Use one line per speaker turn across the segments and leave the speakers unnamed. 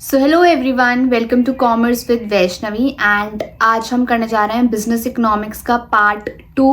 So hello everyone, welcome to commerce with Vaishnavi. And आज हम करने जा रहे हैं बिजनेस इकोनॉमिक्स का पार्ट 2।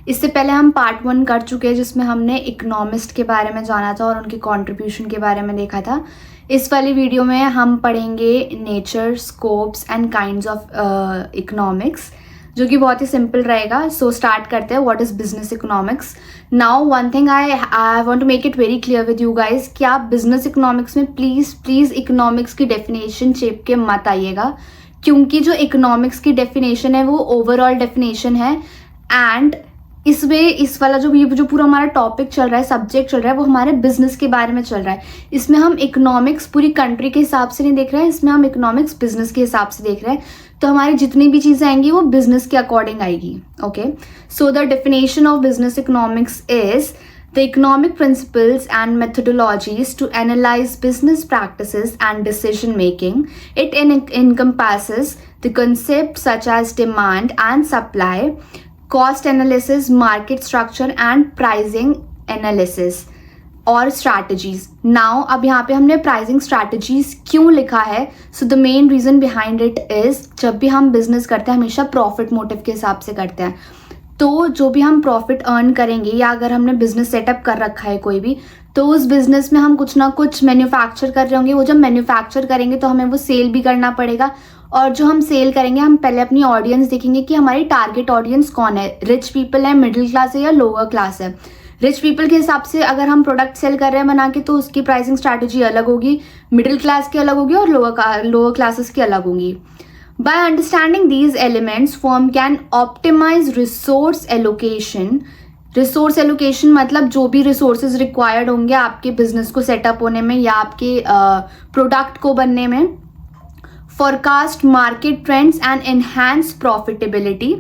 इससे पहले हम पार्ट 1 कर चुके हैं जिसमें हमने इकोनॉमिस्ट के बारे में जाना था और उनके कंट्रीब्यूशन के बारे में देखा था। इस वाली वीडियो में हम पढ़ेंगे nature, scopes and kinds of economics, जो कि बहुत ही सिंपल रहेगा। सो स्टार्ट करते हैं। What is business economics? Now one thing I want to make it very clear with you guys कि आप बिजनेस इकोनॉमिक्स में प्लीज इकोनॉमिक्स की डेफिनेशन चेप के मत आइएगा, क्योंकि जो इकोनॉमिक्स की डेफिनेशन है वो ओवरऑल डेफिनेशन है। एंड इसमें इस वाला जो पूरा हमारा टॉपिक चल रहा है, सब्जेक्ट चल रहा है, वो हमारे बिजनेस के बारे में चल रहा है। इसमें हम इकोनॉमिक्स पूरी कंट्री के हिसाब से नहीं देख रहे हैं, इसमें हम इकोनॉमिक्स बिजनेस के हिसाब से देख रहे हैं। तो हमारी जितनी भी चीज़ें आएंगी वो बिजनेस के अकॉर्डिंग आएगी। Okay, so the definition of business economics is the economic principles and methodologies to analyze business practices and decision making. It encompasses the concepts such as demand and supply, cost analysis, market structure and pricing analysis और strategies. Now अब यहाँ पे हमने pricing strategies क्यों लिखा है? So the main reason behind it is जब भी हम business करते हैं हमेशा profit motive के हिसाब से करते हैं। तो जो भी हम प्रॉफिट अर्न करेंगे या अगर हमने बिजनेस सेटअप कर रखा है कोई भी, तो उस बिजनेस में हम कुछ ना कुछ मैन्युफैक्चर कर रहे होंगे। वो जब मैन्युफैक्चर करेंगे तो हमें वो सेल भी करना पड़ेगा, और जो हम सेल करेंगे हम पहले अपनी ऑडियंस देखेंगे कि हमारी टारगेट ऑडियंस कौन है, रिच पीपल है, मिडिल क्लास है या लोअर क्लास है। रिच पीपल के हिसाब से अगर हम प्रोडक्ट सेल कर रहे हैं बना के, तो उसकी प्राइसिंग स्ट्रैटेजी अलग होगी, मिडिल क्लास की अलग होगी और लोअर क्लासेस की अलग होंगी। By understanding these elements, firm can optimize resource allocation. Resource allocation मतलब जो भी resources required होंगे आपके business को सेटअप होने में या आपके प्रोडक्ट को बनने में, forecast market trends and enhance profitability.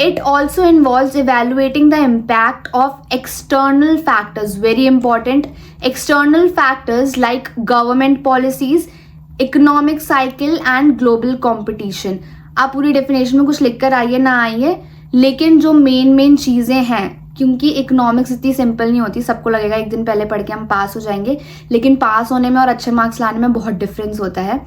It also involves evaluating the impact of external factors, very important, external factors like government policies, economic cycle and global competition. आप पूरी डेफिनेशन में कुछ लिख कर आइए ना आइए, लेकिन जो मेन चीज़ें हैं, क्योंकि इकोनॉमिक्स इतनी सिंपल नहीं होती। सबको लगेगा एक दिन पहले पढ़ के हम पास हो जाएंगे, लेकिन पास होने में और अच्छे मार्क्स लाने में बहुत डिफरेंस होता है।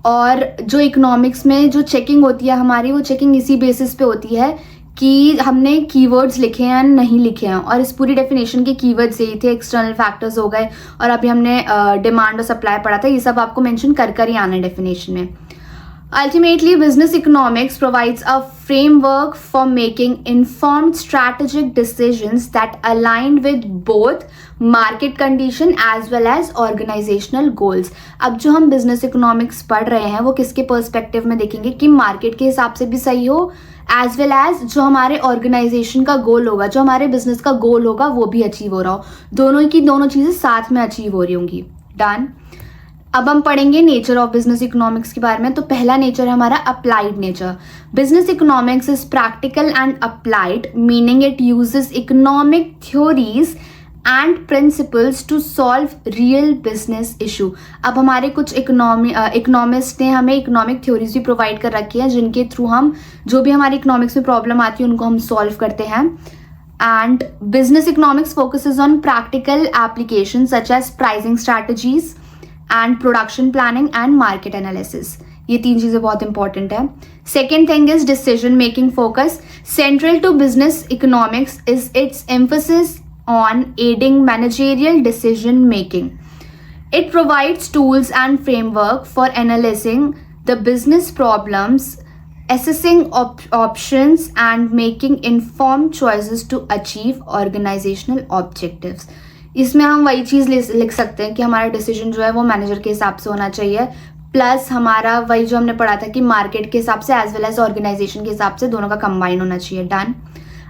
और जो इकोनॉमिक्स में जो चेकिंग होती है हमारी, वो चेकिंग इसी बेसिस पे होती है कि हमने कीवर्ड्स लिखे हैं या नहीं लिखे हैं। और इस पूरी डेफिनेशन के कीवर्ड्स यही थे, एक्सटर्नल फैक्टर्स हो गए, और अभी हमने डिमांड और सप्लाई पढ़ा था। ये सब आपको मेंशन कर ही आना है डेफिनेशन में। Ultimately, business economics provides a framework for making informed strategic decisions that align with both market condition as well as organizational goals. अब जो हम business economics पढ़ रहे हैं वो किसके पर्सपेक्टिव में देखेंगे कि मार्केट के हिसाब से भी सही हो, एज वेल एज जो हमारे ऑर्गेनाइजेशन का गोल होगा, जो हमारे बिजनेस का गोल होगा, वो भी अचीव हो रहा हो। दोनों चीज़ें साथ में अचीव हो रही होंगी। डन। अब हम पढ़ेंगे नेचर ऑफ बिजनेस इकोनॉमिक्स के बारे में। तो पहला नेचर है हमारा applied nature. Business economics is practical and applied, meaning it uses economic theories and principles to solve real business issue. अब हमारे कुछ इकोनॉमिस्ट ने हमें इकोनॉमिक थ्योरीज भी प्रोवाइड कर रखी है, जिनके थ्रू हम जो भी हमारी इकोनॉमिक्स में प्रॉब्लम आती है उनको हम सॉल्व करते हैं। And business economics focuses on practical application such as pricing strategies and production planning and market analysis. ये तीन चीज़ें बहुत इंपॉर्टेंट है। Second thing is decision making focus. Central to business economics is its emphasis on aiding managerial decision making. It provides tools and framework for analyzing the business problems, assessing options and making informed choices to achieve organizational objectives. इसमें हम वही चीज़ लिख सकते हैं कि हमारा decision जो है वो मैनेजर के हिसाब से होना चाहिए, प्लस हमारा वही जो हमने पढ़ा था कि मार्केट के हिसाब से एज वेल एज ऑर्गेनाइजेशन के हिसाब से दोनों का कंबाइन होना चाहिए। डन।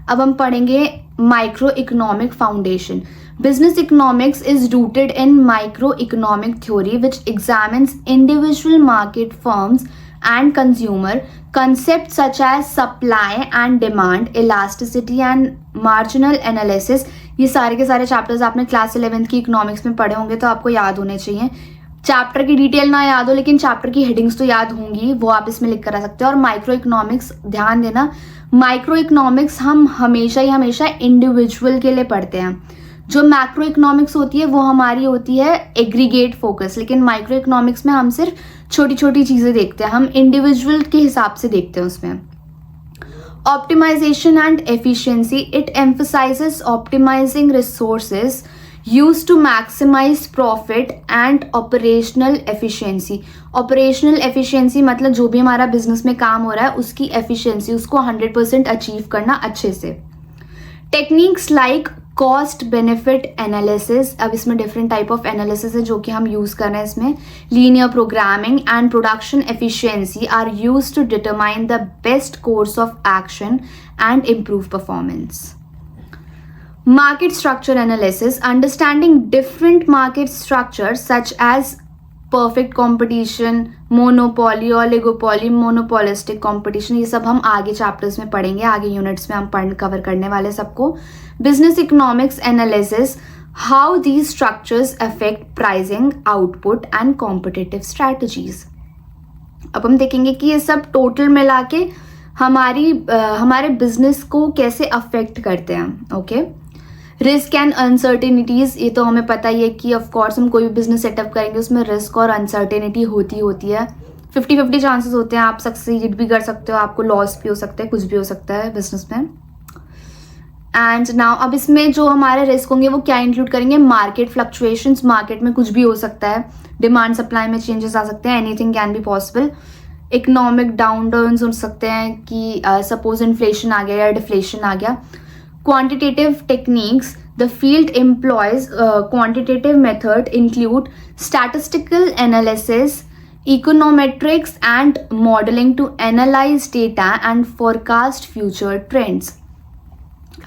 अब हम पढ़ेंगे micro economic foundation. Business economics is rooted in micro economic theory which examines individual market firms and consumer concept such as supply and demand, elasticity and marginal analysis. ये सारे के सारे चैप्टर्स आपने क्लास 11th की economics में पढ़े होंगे, तो आपको याद होने चाहिए। चैप्टर की डिटेल ना याद हो, लेकिन चैप्टर की हेडिंग्स तो याद होंगी, वो आप इसमें लिख कर आ सकते हो। और माइक्रो इकोनॉमिक्स, ध्यान देना, माइक्रो इकोनॉमिक्स हम हमेशा इंडिविजुअल के लिए पढ़ते हैं। जो मैक्रो इकोनॉमिक्स होती है वो हमारी होती है एग्रीगेट फोकस, लेकिन माइक्रो इकोनॉमिक्स में हम सिर्फ छोटी छोटी चीज़ें देखते हैं, हम इंडिविजुअल के हिसाब से देखते हैं उसमें। Optimization and efficiency, it emphasizes optimizing resources used to maximize profit and operational efficiency। operational efficiency मतलब जो भी हमारा बिजनेस में काम हो रहा है उसकी efficiency, उसको 100% अचीव करना अच्छे से। Techniques like cost benefit analysis, अब इसमें डिफरेंट टाइप ऑफ एनालिसिस है जो कि हम यूज़ कर रहे हैं इसमें। Linear programming and production efficiency are used to determine the best course of action and improve performance. Market structure analysis, understanding different market structures such as perfect competition, monopoly, oligopoly, monopolistic competition, ये सब हम आगे chapters में पढ़ेंगे, आगे units में हम cover करने वाले सबको। Business economics analysis, how these structures affect pricing, output and competitive strategies। अब हम देखेंगे कि ये सब टोटल मिला के हमारे बिजनेस को कैसे अफेक्ट करते हैं। ओके, रिस्क एंड अनसर्टेनिटीज़, ये तो हमें पता ही है कि ऑफ कोर्स हम कोई भी बिजनेस सेटअप करेंगे उसमें रिस्क और अनसर्टेनिटी होती है। 50-50 चांसेस होते हैं, आप सक्सीड भी कर सकते हो, आपको लॉस भी हो सकता है, कुछ भी हो सकता है बिजनेस में। एंड नाउ अब इसमें जो हमारे रिस्क होंगे वो क्या इंक्लूड करेंगे? मार्केट फ्लक्चुएशंस, मार्केट में कुछ भी हो सकता है, डिमांड सप्लाई में चेंजेस आ सकते हैं, anything can be possible. Economic down turns हो सकते हैं कि सपोज इन्फ्लेशन आ गया या डिफ्लेशन आ गया। Quantitative techniques, the field employs quantitative method include statistical analysis, econometrics and modeling to analyze data and forecast future trends।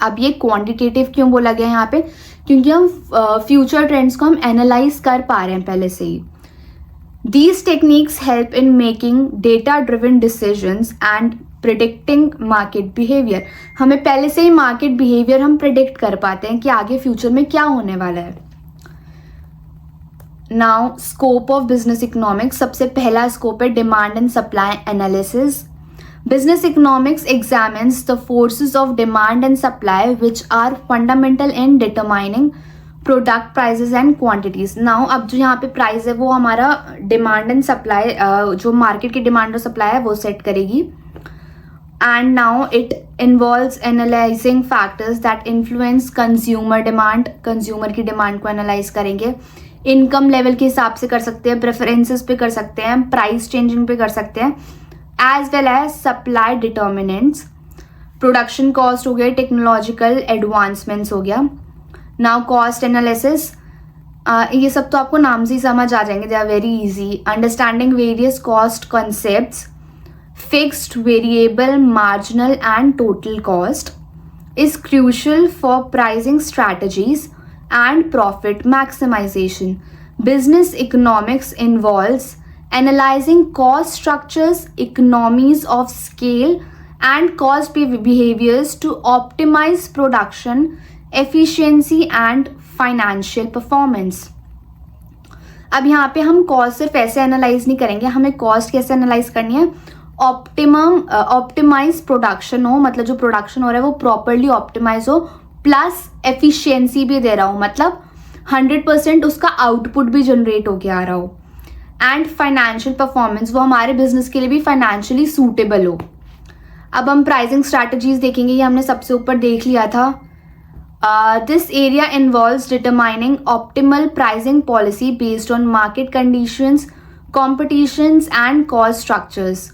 अब ये quantitative क्यों बोला गया यहाँ पे? क्योंकि हम future trends को हम analyze कर पा रहे हैं पहले से ही। These techniques help in making data-driven decisions and predicting market behaviour, हमें पहले से ही मार्केट बिहेवियर हम प्रिडिक्ट कर पाते हैं कि आगे फ्यूचर में क्या होने वाला है। Now scope of business economics, सबसे पहला स्कोप है demand and supply analysis. Business economics examines the forces of demand and supply which are fundamental in determining product prices and quantities. Now अब जो यहाँ पे प्राइस है वो हमारा डिमांड एंड सप्लाई, जो मार्केट की डिमांड और सप्लाई है वो सेट करेगी। And now it involves analyzing factors that influence consumer demand, consumer की डिमांड को एनालाइज करेंगे। इनकम लेवल के हिसाब से कर सकते हैं, प्रेफरेंसेस पे कर सकते हैं, प्राइस चेंजिंग पे कर सकते हैं, as well as supply determinants. Production cost हो गया, टेक्नोलॉजिकल एडवांसमेंट्स हो गया। नाउ कॉस्ट एनालिसिस, ये सब तो आपको नाम से ही समझ आ जाएंगे, they are very easy. Understanding various cost concepts, fixed, variable, marginal and total cost is crucial for pricing strategies and profit maximization. Business economics involves analyzing cost structures, economies of scale and cost behaviors to optimize production, efficiency and financial performance। अब यहाँ पे हम cost सिर्फ ऐसे analyse नहीं करेंगे, हमें cost कैसे एनालाइज करनी है? ऑप्टिमाइज प्रोडक्शन हो, मतलब जो प्रोडक्शन हो रहा है वो प्रॉपरली ऑप्टिमाइज हो, प्लस एफिशिएंसी भी दे रहा हो, मतलब 100% उसका आउटपुट भी जनरेट होके आ रहा हो। एंड फाइनेंशियल परफॉर्मेंस, वो हमारे बिजनेस के लिए भी फाइनेंशियली सूटेबल हो। अब हम प्राइसिंग स्ट्रैटेजीज देखेंगे, ये हमने सबसे ऊपर देख लिया था। This area involves determining optimal pricing policy based on market conditions, competitions and cost structures.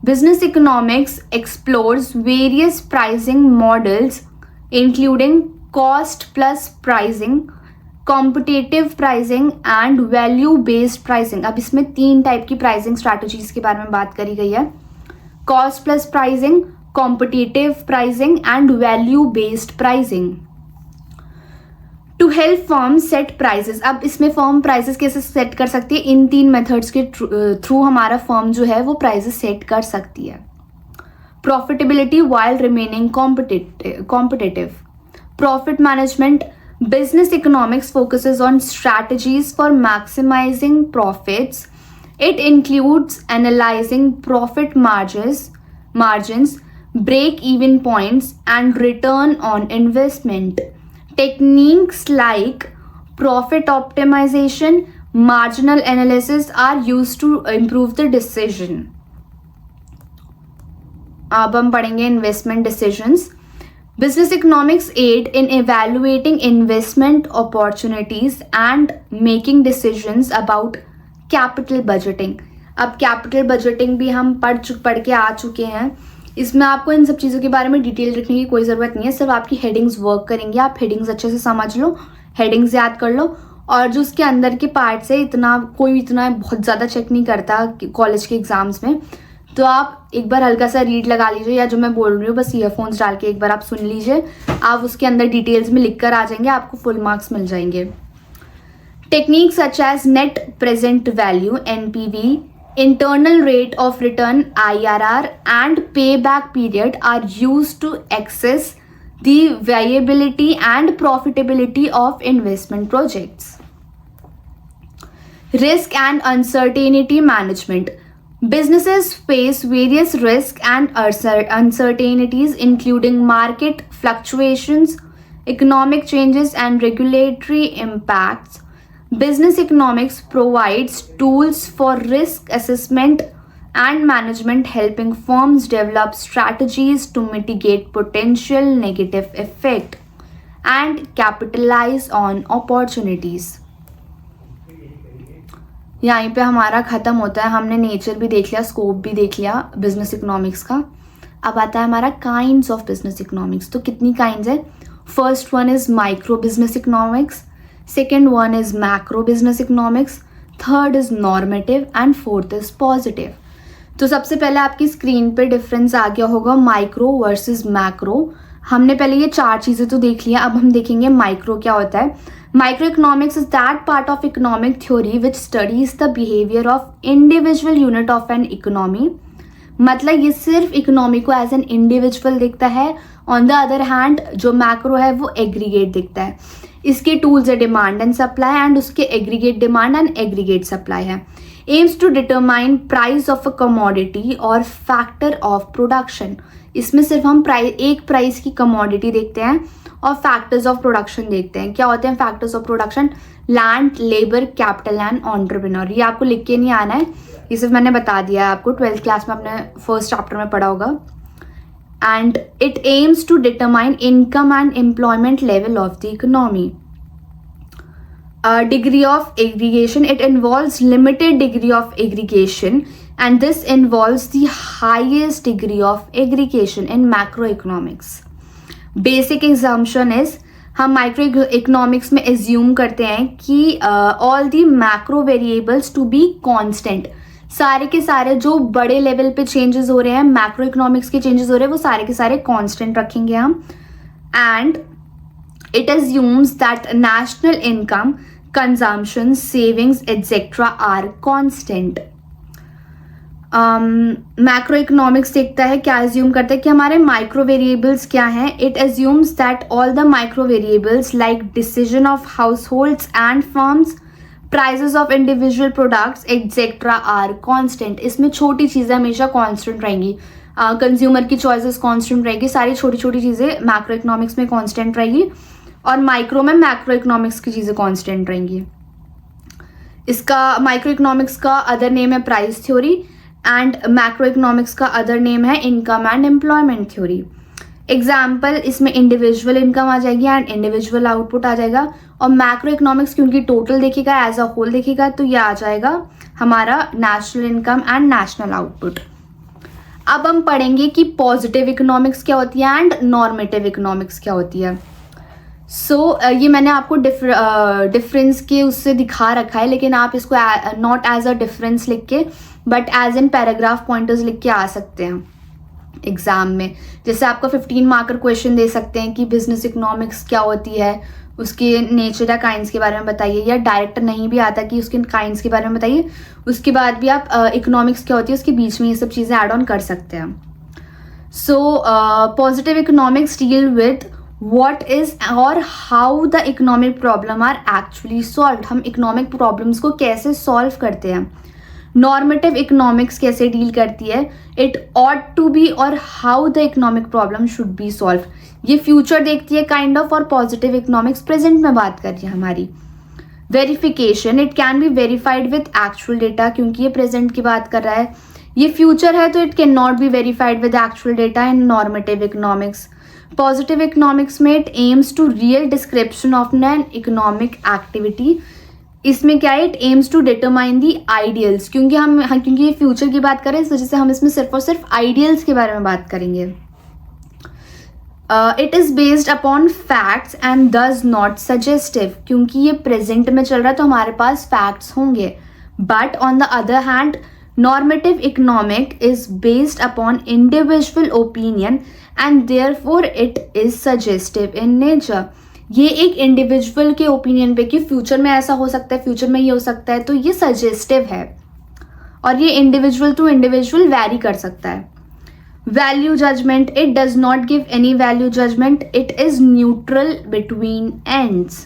Business economics explores various pricing models including cost plus pricing, competitive pricing and value based pricing। अब इसमें 3 type की pricing strategies के बारे में बात करी गई है, cost plus pricing, competitive pricing and value based pricing. To help firm set prices, अब इसमें फर्म प्राइसेस कैसे सेट कर सकती है? इन 3 मेथड्स के थ्रू हमारा फर्म जो है वो प्राइसेस सेट कर सकती है। Profitability while remaining competitive, profit management. Business economics focuses on strategies for maximizing profits. It includes analyzing profit margins, break even points and return on investment. Techniques like profit optimization, marginal analysis are used to improve the decision. अब हम पढ़ेंगे investment decisions. Business economics aid in evaluating investment opportunities and making decisions about capital budgeting. अब capital budgeting भी हम पढ़ के आ चुके हैं. इसमें आपको इन सब चीज़ों के बारे में डिटेल रखने की कोई ज़रूरत नहीं है, सिर्फ आपकी हेडिंग्स वर्क करेंगे. आप हेडिंग्स अच्छे से समझ लो, हेडिंग्स याद कर लो, और जो उसके अंदर के पार्ट्स है कोई इतना बहुत ज़्यादा चेक नहीं करता कॉलेज के एग्जाम्स में. तो आप एक बार हल्का सा रीड लगा लीजिए, या जो मैं बोल रही हूँ बस ईयरफोन्स डाल के एक बार आप सुन लीजिए. आप उसके अंदर डिटेल्स में लिख कर आ जाएंगे, आपको फुल मार्क्स मिल जाएंगे. Technique such as net present value NPV, internal rate of return IRR and pay back period are used to access the viability and profitability of investment projects. Risk and uncertainty management. Businesses face various risks and uncertainties, including market fluctuations, economic changes, and regulatory impacts. Business economics provides tools for risk assessment and management, helping firms develop strategies to mitigate potential negative effect and capitalize on opportunities. यहीं पे हमारा ख़त्म होता है. हमने nature भी देख लिया, स्कोप भी देख लिया बिजनेस इकोनॉमिक्स का. अब आता है हमारा काइंड्स ऑफ बिजनेस इकोनॉमिक्स. तो कितनी काइंड्स है? First one is micro business economics, second one is macro business economics, third is normative and fourth is positive. तो सबसे पहले आपकी स्क्रीन पे डिफरेंस आ गया होगा माइक्रो वर्सेस मैक्रो. हमने पहले ये 4 चीज़ें तो देख लिया, अब हम देखेंगे माइक्रो क्या होता है. Microeconomics is that part of economic theory which studies the behavior of individual unit of an economy. मतलब ये सिर्फ इकोनॉमी को एज एन इंडिविजुअल देखता है. ऑन द अदर हैंड जो मैक्रो है वो एग्रीगेट देखता है. इसके टूल्स है डिमांड एंड सप्लाई, एंड उसके aggregate demand and aggregate supply है. Aims to determine price of a commodity और फैक्टर ऑफ प्रोडक्शन. इसमें सिर्फ हम एक प्राइस की कमोडिटी देखते हैं और फैक्टर्स ऑफ प्रोडक्शन देखते हैं. क्या होते हैं factors of production? Land, labour, capital and entrepreneur. ये आपको लिख के नहीं आना है, ये सिर्फ मैंने बता दिया है आपको. 12th क्लास में आपने फर्स्ट चैप्टर में पढ़ा होगा. And it aims to determine income and employment level of the economy. Degree of aggregation, it involves limited degree of aggregation, and this involves the highest degree of aggregation in macroeconomics. Basic assumption is हम micro economics में assume करते हैं कि all the macro variables to be constant. सारे के सारे जो बड़े लेवल पे चेंजेस हो रहे हैं, मैक्रो इकोनॉमिक्स के चेंजेस हो रहे हैं, वो सारे के सारे कांस्टेंट रखेंगे हम. And it assumes that national income, consumption, savings, etc. are constant. Macro economics देखता है, क्या एज्यूम करता है कि हमारे माइक्रो वेरिएबल्स क्या हैं. It assumes that all the micro variables like decision of households and firms, prices of individual products etcetera are constant. इसमें छोटी चीज़ें हमेशा कॉन्स्टेंट रहेंगी. कंज्यूमर की चॉइसेस कॉन्स्टेंट रहेगी. सारी छोटी छोटी चीज़ें मैक्रो इकोनॉमिक्स में कॉन्स्टेंट रहेगी, और माइक्रो में मैक्रो इकोनॉमिक्स की चीज़ें कांस्टेंट रहेंगी. इसका माइक्रो इकोनॉमिक्स का अदर नेम है price theory, and macro economics का अदर नेम है income and employment theory. Example, इसमें इंडिविजुअल इनकम आ जाएगी एंड इंडिविजुअल आउटपुट आ जाएगा. और मैक्रो इकोनॉमिक्स क्योंकि टोटल देखेगा, एज अ होल देखेगा, तो यह आ जाएगा हमारा national income and national output. अब हम पढ़ेंगे कि पॉजिटिव इकोनॉमिक्स क्या होती है एंड नॉर्मेटिव इकोनॉमिक्स क्या होती है. ये मैंने आपको डिफरेंस के उससे दिखा रखा है, लेकिन आप इसको नॉट एज अ डिफरेंस लिख के but as in paragraph pointers लिख के आ सकते हैं एग्जाम में. जैसे आपको 15 मार्कर क्वेश्चन दे सकते हैं कि बिजनेस इकोनॉमिक्स क्या होती है, उसके नेचर या काइंड्स के बारे में बताइए, या डायरेक्ट नहीं भी आता कि उसके काइंड्स के बारे में बताइए, उसके बाद भी आप इकोनॉमिक्स क्या होती है उसके बीच में ये सब चीज़ें ऐड ऑन कर सकते हैं. Positive economics deal with what is और how the economic problem are actually solved. हम इकोनॉमिक प्रॉब्लम्स को कैसे सॉल्व करते हैं. नॉर्मेटिव इकोनॉमिक्स कैसे डील करती है, इट ऑट टू बी और how the economic problem should be solve. ये फ्यूचर देखती है काइंड ऑफ, और पॉजिटिव इकोनॉमिक्स प्रेजेंट में बात कर रही है हमारी। Verification, it can be verified with actual data, क्योंकि ये प्रेजेंट की बात कर रहा है। ये फ्यूचर है तो it can not be verified with actual data in normative economics. Positive economics में it aims to real description of an economic activity. इसमें क्या है, it aims to determine the ideals, क्योंकि ये फ्यूचर की बात करें इस वजह से हम इसमें सिर्फ और सिर्फ आइडियल्स के बारे में बात करेंगे। It is based upon facts and दज नॉट सजेस्टिव, क्योंकि ये प्रेजेंट में चल रहा है तो हमारे पास फैक्ट्स होंगे। But on the other hand normative economic is based upon individual opinion and therefore it is suggestive in nature. ये एक इंडिविजुअल के ओपिनियन पे कि फ्यूचर में ऐसा हो सकता है, फ्यूचर में ये हो सकता है, तो ये सजेस्टिव है और ये इंडिविजुअल टू इंडिविजुअल वैरी कर सकता है। Value judgement, it does not give any value judgement, it is neutral between ends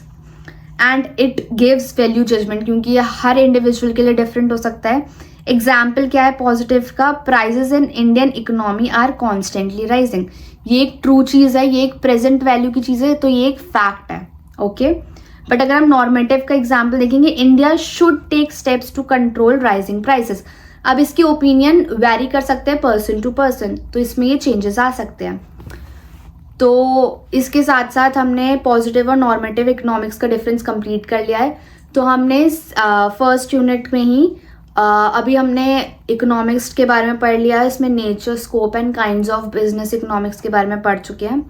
and it gives value judgement, क्योंकि ये हर इंडिविजुअल के लिए डिफरेंट हो सकता है। एग्जाम्पल क्या है पॉजिटिव का, prices in Indian economy are constantly rising. ये एक ट्रू चीज़ है, ये एक प्रेजेंट वैल्यू की चीज़ है, तो ये एक फैक्ट है। ओके, बट अगर हम नॉर्मेटिव का एग्जाम्पल देखेंगे, India should take steps to control rising prices. अब इसकी ओपिनियन वैरी कर सकते हैं पर्सन टू पर्सन, तो इसमें ये चेंजेस आ सकते हैं। तो इसके साथ साथ हमने पॉजिटिव और नॉर्मेटिव इकोनॉमिक्स का डिफरेंस कंप्लीट कर लिया है। तो हमने फर्स्ट यूनिट में ही अभी हमने इकोनॉमिक्स के बारे में पढ़ लिया है, इसमें nature, scope and kinds of business economics के बारे में पढ़ चुके हैं।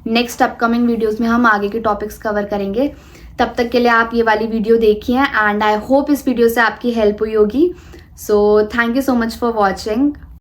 नेक्स्ट अपकमिंग वीडियोस में हम आगे के टॉपिक्स कवर करेंगे। तब तक के लिए आप ये वाली वीडियो देखिए एंड आई होप इस वीडियो से आपकी हेल्प हुई होगी। So thank you so much for watching.